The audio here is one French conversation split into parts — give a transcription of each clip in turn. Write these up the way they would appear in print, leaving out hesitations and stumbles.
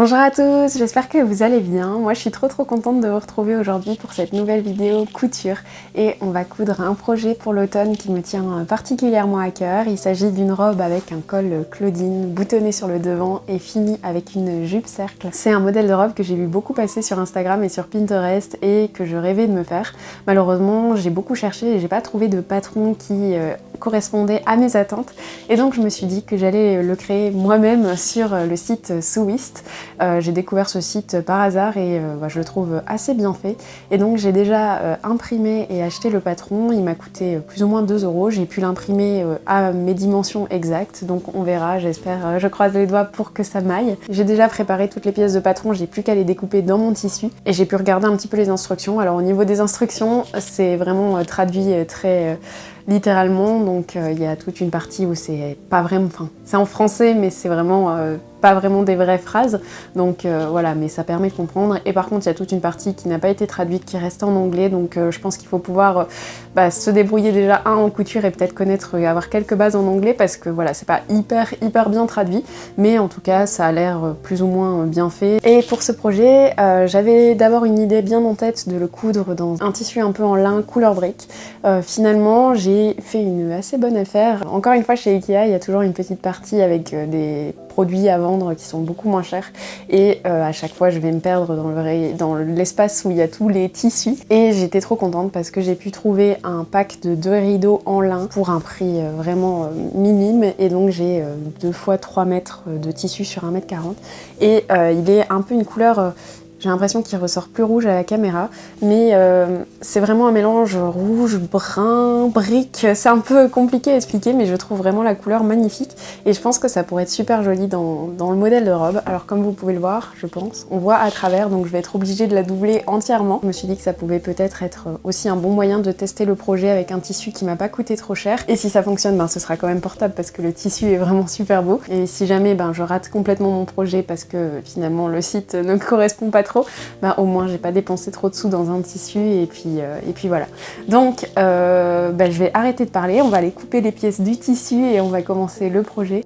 Bonjour à tous, j'espère que vous allez bien. Moi je suis trop contente de vous retrouver aujourd'hui pour cette nouvelle vidéo couture et on va coudre un projet pour l'automne qui me tient particulièrement à cœur. Il s'agit d'une robe avec un col Claudine boutonné sur le devant et fini avec une jupe cercle. C'est un modèle de robe que j'ai vu beaucoup passer sur Instagram et sur Pinterest et que je rêvais de me faire. Malheureusement j'ai beaucoup cherché et j'ai pas trouvé de patron qui correspondait à mes attentes et donc je me suis dit que j'allais le créer moi-même sur le site Sewist. J'ai découvert ce site par hasard et je le trouve assez bien fait et donc j'ai déjà imprimé et acheté le patron. Il m'a coûté plus ou moins 2 €. J'ai pu l'imprimer à mes dimensions exactes, donc on verra, j'espère, je croise les doigts pour que ça m'aille. J'ai déjà préparé toutes les pièces de patron, j'ai plus qu'à les découper dans mon tissu et j'ai pu regarder un petit peu les instructions. Alors au niveau des instructions, c'est vraiment traduit très littéralement, donc il y a toute une partie où c'est pas vraiment, enfin c'est en français mais c'est vraiment pas vraiment des vraies phrases, donc voilà, mais ça permet de comprendre. Et par contre il y a toute une partie qui n'a pas été traduite, qui reste en anglais, donc je pense qu'il faut pouvoir se débrouiller déjà en couture et peut-être connaître, avoir quelques bases en anglais, parce que voilà, c'est pas hyper bien traduit, mais en tout cas ça a l'air plus ou moins bien fait. Et pour ce projet, j'avais d'abord une idée bien en tête de le coudre dans un tissu un peu en lin couleur brique. Finalement j'ai fait une assez bonne affaire. Encore une fois, chez Ikea, il y a toujours une petite partie avec des produits à vendre qui sont beaucoup moins chers et à chaque fois je vais me perdre dans l'espace où il y a tous les tissus, et j'étais trop contente parce que j'ai pu trouver un pack de 2 rideaux en lin pour un prix vraiment minime, et donc j'ai 2 fois 3 mètres de tissu sur 1,40 m et il est un peu une couleur, j'ai l'impression qu'il ressort plus rouge à la caméra, mais c'est vraiment un mélange rouge, brun, brique. C'est un peu compliqué à expliquer, mais je trouve vraiment la couleur magnifique et je pense que ça pourrait être super joli dans le modèle de robe. Alors comme vous pouvez le voir, je pense, on voit à travers, donc je vais être obligée de la doubler entièrement. Je me suis dit que ça pouvait peut-être être aussi un bon moyen de tester le projet avec un tissu qui m'a pas coûté trop cher. Et si ça fonctionne, ce sera quand même portable parce que le tissu est vraiment super beau. Et si jamais je rate complètement mon projet parce que finalement le site ne correspond pas trop, au moins j'ai pas dépensé trop de sous dans un tissu et puis voilà. Donc je vais arrêter de parler, on va aller couper les pièces du tissu et on va commencer le projet.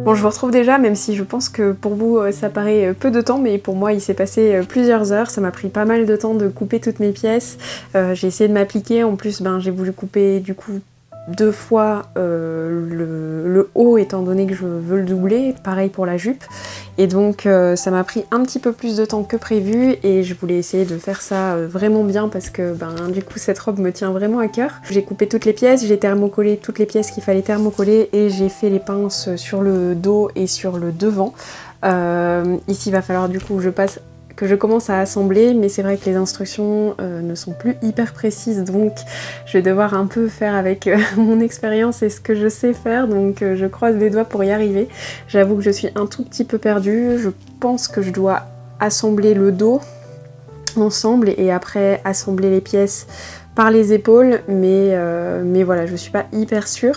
Bon, je vous retrouve déjà, même si je pense que pour vous ça paraît peu de temps, mais pour moi il s'est passé plusieurs heures. Ça m'a pris pas mal de temps de couper toutes mes pièces. J'ai essayé de m'appliquer, en plus j'ai voulu couper du coup 2 fois le haut, étant donné que je veux le doubler, pareil pour la jupe, et donc ça m'a pris un petit peu plus de temps que prévu et je voulais essayer de faire ça vraiment bien parce que du coup cette robe me tient vraiment à cœur. J'ai coupé toutes les pièces, j'ai thermocollé toutes les pièces qu'il fallait thermocoller et j'ai fait les pinces sur le dos et sur le devant. Ici il va falloir du coup que je commence à assembler, mais c'est vrai que les instructions ne sont plus hyper précises, donc je vais devoir un peu faire avec mon expérience et ce que je sais faire, donc je croise les doigts pour y arriver. J'avoue que je suis un tout petit peu perdue, je pense que je dois assembler le dos ensemble et après assembler les pièces par les épaules, mais voilà, je suis pas hyper sûre.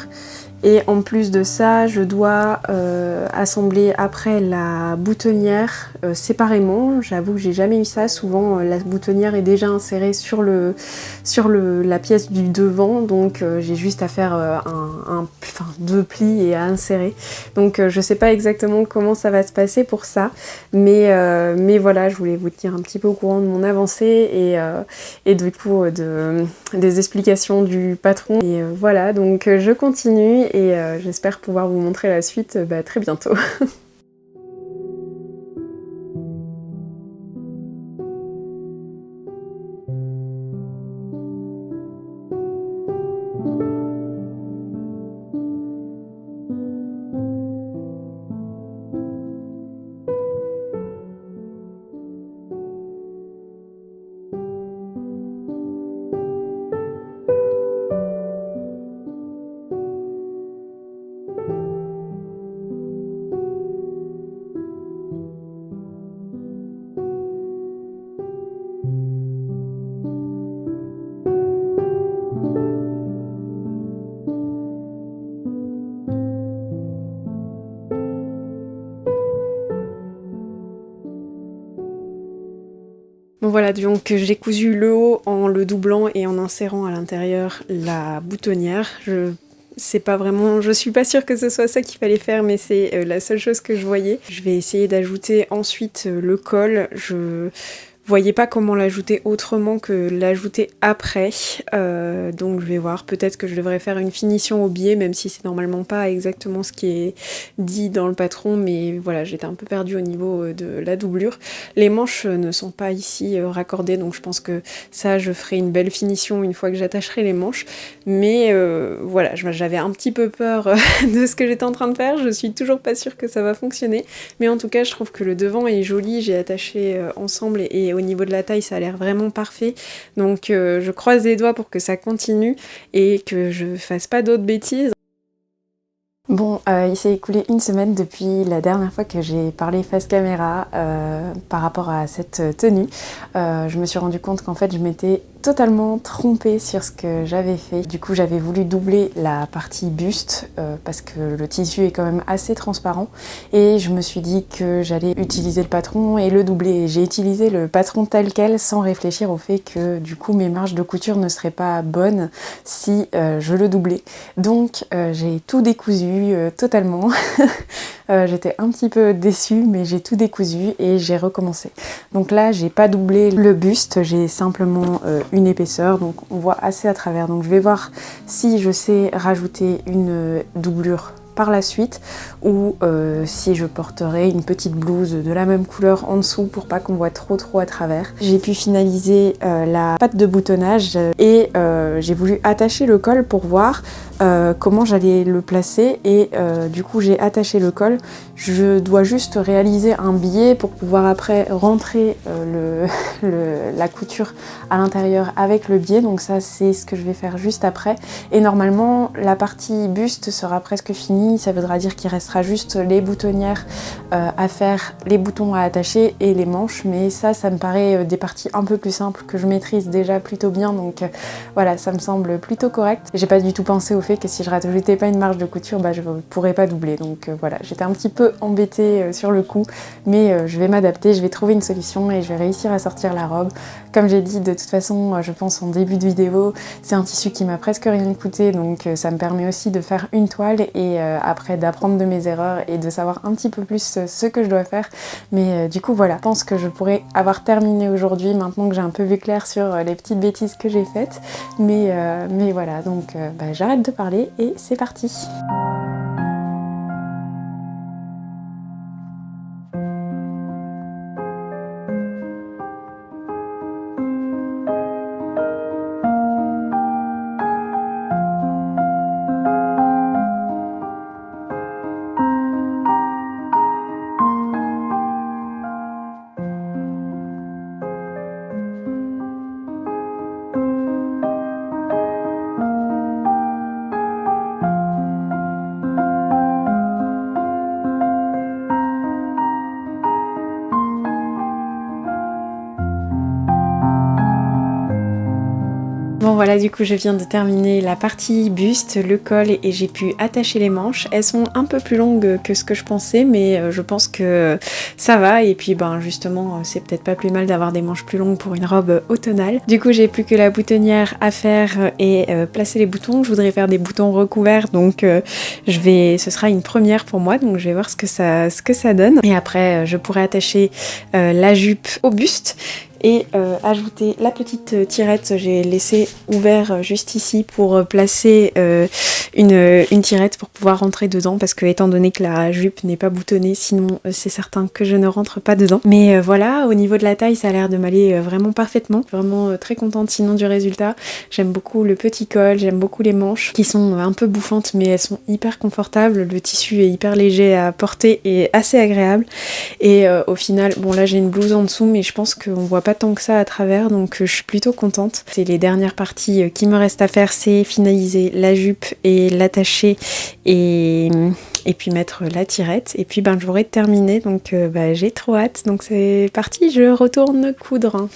Et en plus de ça, je dois assembler après la boutonnière séparément. J'avoue que j'ai jamais eu ça. Souvent, la boutonnière est déjà insérée sur la pièce du devant, donc j'ai juste à faire deux plis et à insérer. Donc je sais pas exactement comment ça va se passer pour ça, mais voilà, je voulais vous tenir un petit peu au courant de mon avancée et du coup des explications du patron. Et voilà, donc je continue et j'espère pouvoir vous montrer la suite très bientôt. Bon voilà, donc j'ai cousu le haut en le doublant et en insérant à l'intérieur la boutonnière. C'est pas vraiment, je suis pas sûre que ce soit ça qu'il fallait faire, mais c'est la seule chose que je voyais. Je vais essayer d'ajouter ensuite le col. Je voyais pas comment l'ajouter autrement que l'ajouter après, donc je vais voir, peut-être que je devrais faire une finition au biais, même si c'est normalement pas exactement ce qui est dit dans le patron, mais voilà, j'étais un peu perdue au niveau de la doublure. Les manches ne sont pas ici raccordées, donc je pense que ça, je ferai une belle finition une fois que j'attacherai les manches, mais voilà, j'avais un petit peu peur de ce que j'étais en train de faire, je suis toujours pas sûre que ça va fonctionner, mais en tout cas, je trouve que le devant est joli, j'ai attaché ensemble et au niveau de la taille, ça a l'air vraiment parfait. Donc je croise les doigts pour que ça continue et que je fasse pas d'autres bêtises. Bon, il s'est écoulé une semaine depuis la dernière fois que j'ai parlé face caméra par rapport à cette tenue. Je me suis rendu compte qu'en fait je m'étais totalement trompée sur ce que j'avais fait. Du coup j'avais voulu doubler la partie buste parce que le tissu est quand même assez transparent et je me suis dit que j'allais utiliser le patron et le doubler. J'ai utilisé le patron tel quel sans réfléchir au fait que du coup mes marges de couture ne seraient pas bonnes si je le doublais. Donc j'ai tout décousu totalement. J'étais un petit peu déçue, mais j'ai tout décousu et j'ai recommencé. Donc là, j'ai pas doublé le buste, j'ai simplement une épaisseur, donc on voit assez à travers. Donc je vais voir si je sais rajouter une doublure par la suite ou si je porterai une petite blouse de la même couleur en dessous pour pas qu'on voit trop à travers. J'ai pu finaliser la patte de boutonnage et j'ai voulu attacher le col pour voir comment j'allais le placer et du coup j'ai attaché le col. Je dois juste réaliser un biais pour pouvoir après rentrer la couture à l'intérieur avec le biais, donc ça c'est ce que je vais faire juste après et normalement la partie buste sera presque finie, ça voudra dire qu'il restera juste les boutonnières à faire, les boutons à attacher et les manches, mais ça me paraît des parties un peu plus simples que je maîtrise déjà plutôt bien, donc voilà, ça me semble plutôt correct. J'ai pas du tout pensé au fait que si je rajoutais pas une marge de couture, je pourrais pas doubler, donc voilà, j'étais un petit peu embêtée sur le coup, mais je vais m'adapter, je vais trouver une solution et je vais réussir à sortir la robe. Comme j'ai dit, de toute façon, je pense en début de vidéo, c'est un tissu qui m'a presque rien coûté, donc ça me permet aussi de faire une toile et après d'apprendre de mes erreurs et de savoir un petit peu plus ce que je dois faire. Mais du coup voilà, je pense que je pourrais avoir terminé aujourd'hui maintenant que j'ai un peu vu clair sur les petites bêtises que j'ai faites. Mais voilà, donc j'arrête de parler et c'est parti. voilà, du coup je viens de terminer la partie buste, le col et j'ai pu attacher les manches. Elles sont un peu plus longues que ce que je pensais, mais je pense que ça va. Et puis ben justement c'est peut-être pas plus mal d'avoir des manches plus longues pour une robe automnale. Du coup j'ai plus que la boutonnière à faire et placer les boutons. Je voudrais faire des boutons recouverts, donc ce sera une première pour moi, donc je vais voir ce que ça donne. Et après je pourrai attacher la jupe au buste et ajouter la petite tirette. J'ai laissé ouvert juste ici pour placer une tirette pour pouvoir rentrer dedans, parce que étant donné que la jupe n'est pas boutonnée, sinon c'est certain que je ne rentre pas dedans. Mais voilà, au niveau de la taille ça a l'air de m'aller vraiment parfaitement, vraiment très contente sinon du résultat. J'aime beaucoup le petit col, j'aime beaucoup les manches qui sont un peu bouffantes mais elles sont hyper confortables, le tissu est hyper léger à porter et assez agréable. Et au final, bon là j'ai une blouse en dessous mais je pense qu'on voit pas tant que ça à travers, donc je suis plutôt contente. C'est les dernières parties qui me restent à faire, c'est finaliser la jupe et l'attacher et puis mettre la tirette, et puis ben j'aurai terminé, donc j'ai trop hâte. Donc c'est parti, je retourne coudre.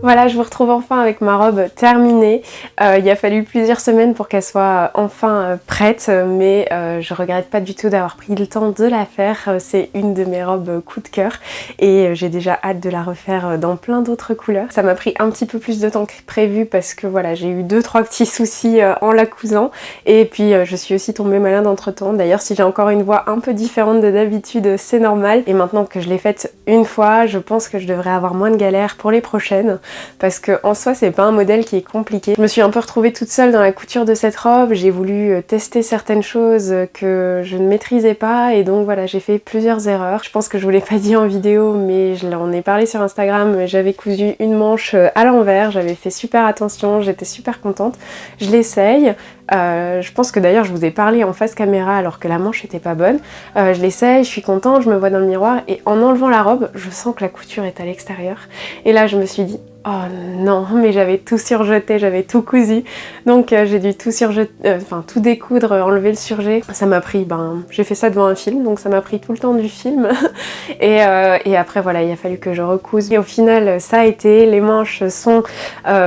Voilà, je vous retrouve enfin avec ma robe terminée. Il a fallu plusieurs semaines pour qu'elle soit enfin prête, mais je regrette pas du tout d'avoir pris le temps de la faire. C'est une de mes robes coup de cœur et j'ai déjà hâte de la refaire dans plein d'autres couleurs. Ça m'a pris un petit peu plus de temps que prévu parce que voilà, j'ai eu 2-3 petits soucis en la cousant, et puis je suis aussi tombée malade entre temps. D'ailleurs, si j'ai encore une voix un peu différente de d'habitude, c'est normal, et maintenant que je l'ai faite une fois, je pense que je devrais avoir moins de galères pour les prochaines, parce que en soi c'est pas un modèle qui est compliqué. Je me suis un peu retrouvée toute seule dans la couture de cette robe, j'ai voulu tester certaines choses que je ne maîtrisais pas, et donc voilà, j'ai fait plusieurs erreurs. Je pense que je vous l'ai pas dit en vidéo, mais je l'en ai parlé sur Instagram. J'avais cousu une manche à l'envers, j'avais fait super attention, j'étais super contente. Je l'essaye. Je pense que d'ailleurs je vous ai parlé en face caméra alors que la manche était pas bonne. Je l'essaye, je suis contente, je me vois dans le miroir, et en enlevant la robe, je sens que la couture est à l'extérieur. Et là je me suis dit, oh non, mais j'avais tout surjeté, j'avais tout cousu. Donc j'ai dû tout surjeter, tout découdre, enlever le surjet. Ça m'a pris, j'ai fait ça devant un film, donc ça m'a pris tout le temps du film. et après voilà, il a fallu que je recouse. Et au final ça a été, les manches sont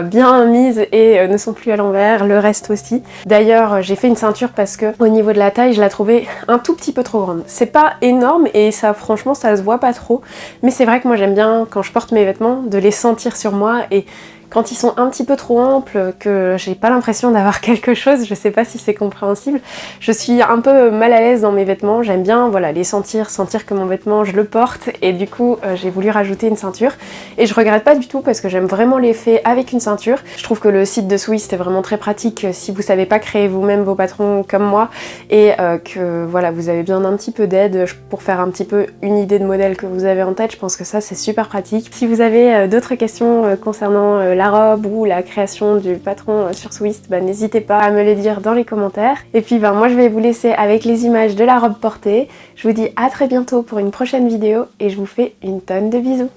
bien mises et ne sont plus à l'envers, le reste aussi. D'ailleurs j'ai fait une ceinture parce que au niveau de la taille je la trouvais un tout petit peu trop grande. C'est pas énorme et ça, franchement, ça se voit pas trop, mais c'est vrai que moi j'aime bien quand je porte mes vêtements de les sentir sur moi, et quand ils sont un petit peu trop amples, que j'ai pas l'impression d'avoir quelque chose, je sais pas si c'est compréhensible, je suis un peu mal à l'aise dans mes vêtements. J'aime bien voilà, les sentir que mon vêtement je le porte, et du coup j'ai voulu rajouter une ceinture, et je regrette pas du tout parce que j'aime vraiment l'effet avec une ceinture. Je trouve que le site de Swiss est vraiment très pratique si vous savez pas créer vous-même vos patrons comme moi, et que voilà, vous avez besoin d'un petit peu d'aide pour faire un petit peu une idée de modèle que vous avez en tête. Je pense que ça c'est super pratique. Si vous avez d'autres questions concernant la robe ou la création du patron sur Swiss, n'hésitez pas à me les dire dans les commentaires. Et puis moi je vais vous laisser avec les images de la robe portée. Je vous dis à très bientôt pour une prochaine vidéo et je vous fais une tonne de bisous.